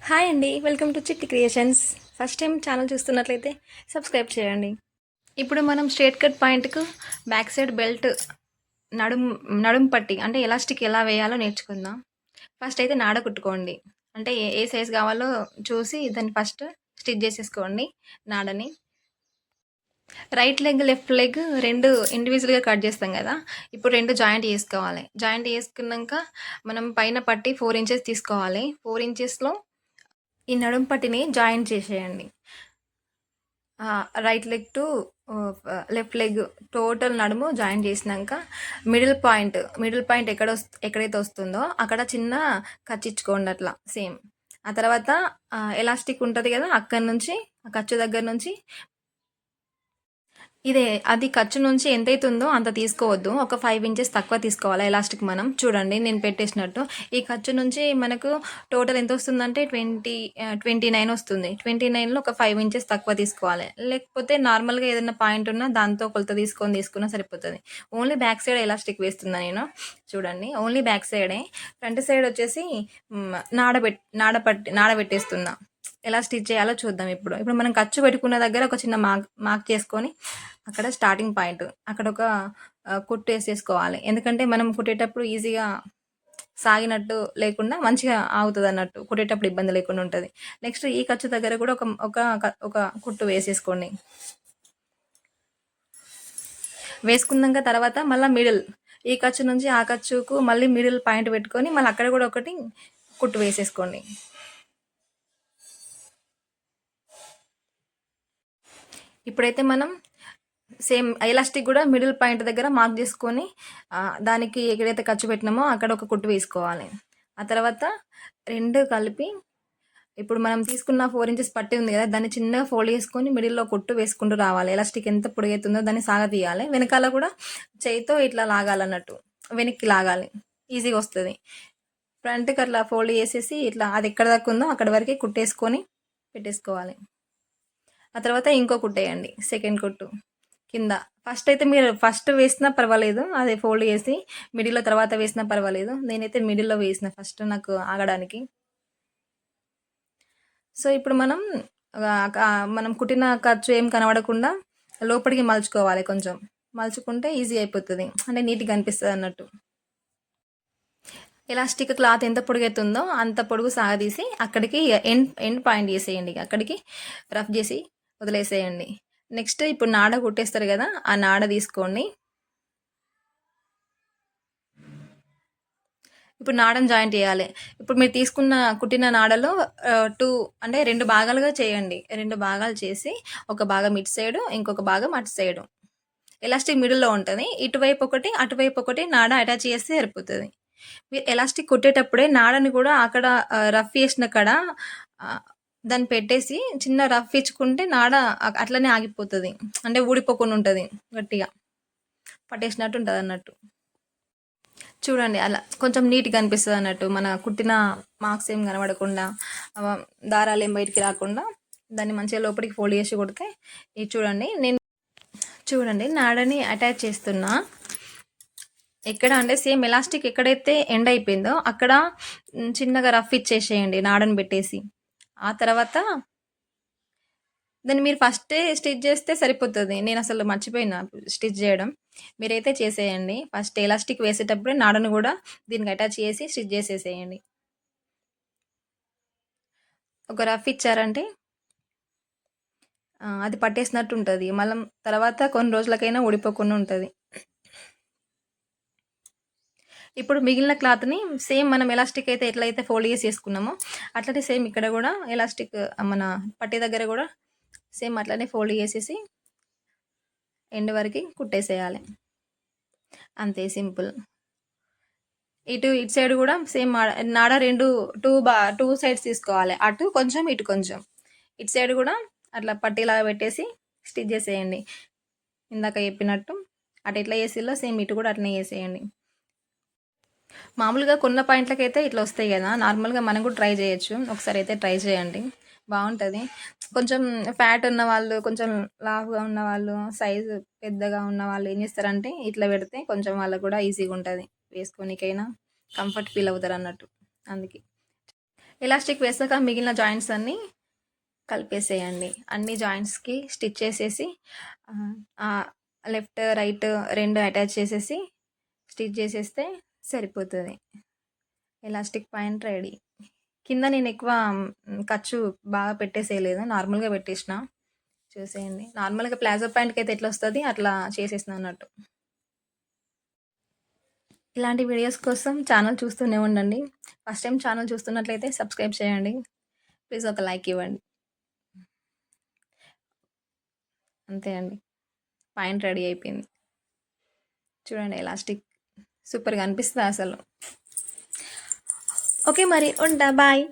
Hi అండి. Welcome to చిట్టి creations. First time channel చూస్తున్నట్లయితే సబ్స్క్రైబ్ చేయండి. ఇప్పుడు మనం స్ట్రేట్ కట్ పాయింట్కు బ్యాక్ సైడ్ బెల్ట్ నడుం నడుం పట్టి అంటే ఎలాస్టిక్ ఎలా వేయాలో నేర్చుకుందాం. ఫస్ట్ అయితే నాడ కుట్టుకోండి. అంటే ఏ సైజ్ కావాలో చూసి దాన్ని ఫస్ట్ స్టిచ్ చేసేసుకోండి నాడని. రైట్ లెగ్, లెఫ్ట్ లెగ్ 2 ఇండివిజువల్‌గా కట్ చేస్తాం కదా! ఇప్పుడు 2 జాయింట్ చేసుకోవాలి. జాయింట్ చేసుకున్నాక మనం పైన పట్టి 4 ఇంచెస్ తీసుకోవాలి. 4 ఇంచెస్‌లో ఈ నడుం పట్టిని జాయింట్ చేసేయండి. Right leg to left leg total నడుము జాయిన్ చేసినాక మిడిల్ పాయింట్ ఎక్కడైతే వస్తుందో అక్కడ చిన్న కచ్చిచ్చుకోండి అట్లా సేమ్. ఆ తర్వాత ఎలాస్టిక్ ఉంటుంది కదా, అక్కడి నుంచి ఆ ఖర్చు దగ్గర నుంచి అది ఖర్చు నుంచి ఎంతైతుందో అంత తీసుకోవద్దు. ఒక 5 ఇంచెస్ తక్కువ తీసుకోవాలి ఎలాస్టిక్ మనం. చూడండి నేను పెట్టేసినట్టు. ఈ ఖర్చు నుంచి మనకు టోటల్ ఎంత వస్తుందంటే 29 వస్తుంది. 29లో ఒక 5 ఇంచెస్ తక్కువ తీసుకోవాలి. లేకపోతే నార్మల్‌గా ఏదైనా పాయింట్ ఉన్నా దాంతో కొలత తీసుకున్నా సరిపోతది. ఓన్లీ బ్యాక్ సైడ్ ఎలాస్టిక్ వేస్తున్నా నేను. చూడండి ఓన్లీ బ్యాక్ సైడే. ఫ్రంట్ సైడ్ వచ్చేసి నాడబెట్టేస్తున్నా. ఎలా స్టిచ్ చేయాలో చూద్దాం ఇప్పుడు. ఇప్పుడు మనం ఖర్చు పెట్టుకున్న దగ్గర ఒక చిన్న మార్క్ చేసుకొని అక్కడ స్టార్టింగ్ పాయింట్ అక్కడ ఒక కుట్టు వేసేసుకోవాలి. ఎందుకంటే మనం కుట్టేటప్పుడు ఈజీగా సాగినట్టు లేకుండా మంచిగా ఆగుతుంది అన్నట్టు, కుట్టేటప్పుడు ఇబ్బంది లేకుండా ఉంటుంది. నెక్స్ట్ ఈ ఖర్చు దగ్గర కూడా ఒక ఒక ఒక కుట్టు వేసేసుకోండి. వేసుకున్నాక తర్వాత మళ్ళీ మిడిల్, ఈ ఖర్చు నుంచి ఆ ఖర్చుకు మళ్ళీ మిడిల్ పాయింట్ పెట్టుకొని మళ్ళీ అక్కడ కూడా ఒకటి కుట్టు వేసేసుకోండి. ఇప్పుడైతే మనం సేమ్ ఎలాస్టిక్ కూడా మిడిల్ పాయింట్ దగ్గర మార్క్ చేసుకొని దానికి ఎక్కడైతే ఖర్చు పెట్టినామో అక్కడ ఒక కుట్టు వేసుకోవాలి. ఆ తర్వాత 2 కలిపి ఇప్పుడు మనం తీసుకున్న 4 ఇంచెస్ పట్టి ఉంది కదా, దాన్ని చిన్నగా ఫోల్డ్ చేసుకొని మిడిల్లో కుట్టు వేసుకుంటూ రావాలి. ఎలాస్టిక్ ఎంత పొడుగైతుందో దాన్ని సాగతీయాలి. వెనకాల కూడా చేయితో ఇట్లా లాగాలన్నట్టు, వెనక్కి లాగాలి, ఈజీగా వస్తుంది. ఫ్రంట్కి అట్లా ఫోల్డ్ చేసేసి ఇట్లా అది ఎక్కడ దాకా ఉందో అక్కడ వరకు కుట్టేసుకొని పెట్టేసుకోవాలి. ఆ తర్వాత ఇంకో కుట్టేయండి, సెకండ్ కుట్టు కింద. మీరు ఫస్ట్ వేసినా పర్వాలేదు, అది ఫోల్డ్ చేసి మిడిల్లో తర్వాత వేసినా పర్వాలేదు. నేనైతే మిడిల్లో వేసిన ఫస్ట్, నాకు ఆగడానికి. సో ఇప్పుడు మనం కుట్టిన ఖర్చు ఏం కనబడకుండా లోపలికి మలుచుకోవాలి. కొంచెం మలుచుకుంటే ఈజీ అయిపోతుంది, అంటే నీట్గా అనిపిస్తుంది అన్నట్టు. ఎలాస్టిక్ క్లాత్ ఎంత పొడుగైతుందో అంత పొడుగు సాగదీసి అక్కడికి ఎండ్ పాయింట్ చేసేయండి. అక్కడికి రఫ్ చేసి వదిలేసేయండి. నెక్స్ట్ ఇప్పుడు నాడ కుట్టేస్తారు కదా, ఆ నాడ తీసుకోండి. ఇప్పుడు నాడని జాయింట్ చేయాలి. ఇప్పుడు మీరు కుట్టిన నాడలో 2 భాగాలుగా చేయండి. 2 భాగాలు చేసి ఒక భాగం ఇటు సైడు, ఇంకొక భాగం అటు సైడు. ఎలాస్టిక్ మిడిల్లో ఉంటుంది. ఇటువైపు ఒకటి, అటువైపు ఒకటి నాడ అటాచ్ చేస్తే సరిపోతుంది. మీరు ఎలాస్టిక్ కుట్టేటప్పుడే నాడని కూడా అక్కడ రఫ్ చేసిన కాడ దాన్ని పెట్టేసి చిన్న రఫ్ ఇచ్చుకుంటే నాడ అట్లనే ఆగిపోతుంది, అంటే ఊడిపోకుండా ఉంటుంది, గట్టిగా పట్టేసినట్టు ఉంటుంది అన్నట్టు. చూడండి అలా కొంచెం నీట్గా అనిపిస్తుంది అన్నట్టు. మన కుట్టిన మార్క్స్ ఏం కనబడకుండా, దారాలు ఏం బయటికి రాకుండా దాన్ని మంచిగా లోపలికి ఫోల్డ్ చేసి కొడితే ఇది చూడండి నాడని అటాచ్ చేస్తున్నా. ఎక్కడ అంటే సేమ్ ఎలాస్టిక్ ఎక్కడైతే ఎండ్ అయిపోయిందో అక్కడ చిన్నగా రఫ్ ఇచ్చేసేయండి నాడని పెట్టేసి. ఆ తర్వాత దాన్ని మీరు ఫస్టే స్టిచ్ చేస్తే సరిపోతుంది. నేను అసలు మర్చిపోయినా స్టిచ్ చేయడం. మీరైతే చేసేయండి. ఫస్ట్ ఎలాస్టిక్ వేసేటప్పుడే నాడను కూడా దీనికి అటాచ్ చేసి స్టిచ్ చేసేసేయండి. ఒక రఫ్ ఇచ్చారంటే అది పట్టేసినట్టు ఉంటుంది. మళ్ళీ తర్వాత కొన్ని రోజులకైనా ఊడిపోకుండా ఉంటుంది. ఇప్పుడు మిగిలిన క్లాత్ని సేమ్ మనం ఎలాస్టిక్ అయితే ఎట్లయితే ఫోల్డ్ చేసి వేసుకున్నామో అట్లనే సేమ్ ఇక్కడ కూడా ఎలాస్టిక్ మన పట్టి దగ్గర కూడా సేమ్ అట్లనే ఫోల్డ్ చేసేసి ఎండ్ వరకు కుట్టేసేయాలి. అంతే, సింపుల్. ఇటు సైడ్ కూడా సేమ్ నాడ 2 సైడ్స్ తీసుకోవాలి. అటు కొంచెం ఇటు కొంచెం. ఇటు సైడ్ కూడా అట్లా పట్టీలాగా పెట్టేసి స్టిచ్ చేసేయండి. ఇందాక చెప్పినట్టు అటు ఎట్లా చేసిల్లో సేమ్ ఇటు కూడా అట్లనే చేసేయండి. మామూలుగా కొన్న పాయింట్లకైతే ఇట్లా వస్తాయి కదా, నార్మల్గా మనం కూడా ట్రై చేయొచ్చు. ఒకసారి అయితే ట్రై చేయండి, బాగుంటుంది. కొంచెం ఫ్యాట్ ఉన్న వాళ్ళు, కొంచెం లావుగా ఉన్న వాళ్ళు, సైజు పెద్దగా ఉన్న వాళ్ళు ఏం చేస్తారంటే ఇట్లా పెడితే కొంచెం వాళ్ళకు కూడా ఈజీగా ఉంటుంది, వేసుకోనికైనా కంఫర్ట్ ఫీల్ అవుతారు అన్నట్టు. అందుకే ఎలాస్టిక్ వేసాక మిగిలిన జాయింట్స్ అన్నీ కలిపేసేయండి. అన్ని జాయింట్స్‌కి స్టిచ్ చేసేసి లెఫ్ట్, రైట్ 2 అటాచ్ చేసేసి స్టిచ్ చేసేస్తే సరిపోతది. Elastic point ready. కింద నేను ఎక్కువ ఖర్చు బాగా పెట్టేసేయలేదు. నార్మల్‌గా పెట్టేసిన. చూసేయండి. నార్మల్‌గా ప్లాజో ప్యాంట్‌కైతే ఎట్లొస్తది అట్లా చేసేసిన అన్నట్టు. ఇలాంటి వీడియోస్ కోసం ఛానల్ చూస్తూనే ఉండండి. ఫస్ట్ టైం ఛానల్ చూస్తున్నట్లయితే సబ్స్క్రైబ్ చేయండి. ప్లీజ్ ఒక లైక్ ఇవ్వండి. అంతే అండి. పాయింట్ రెడీ అయిపోయింది. చూడండి ఎలాస్టిక్ సూపర్‌గా అనిపిస్తదా అసలు. ఓకే మరి ఉంటా. బాయ్.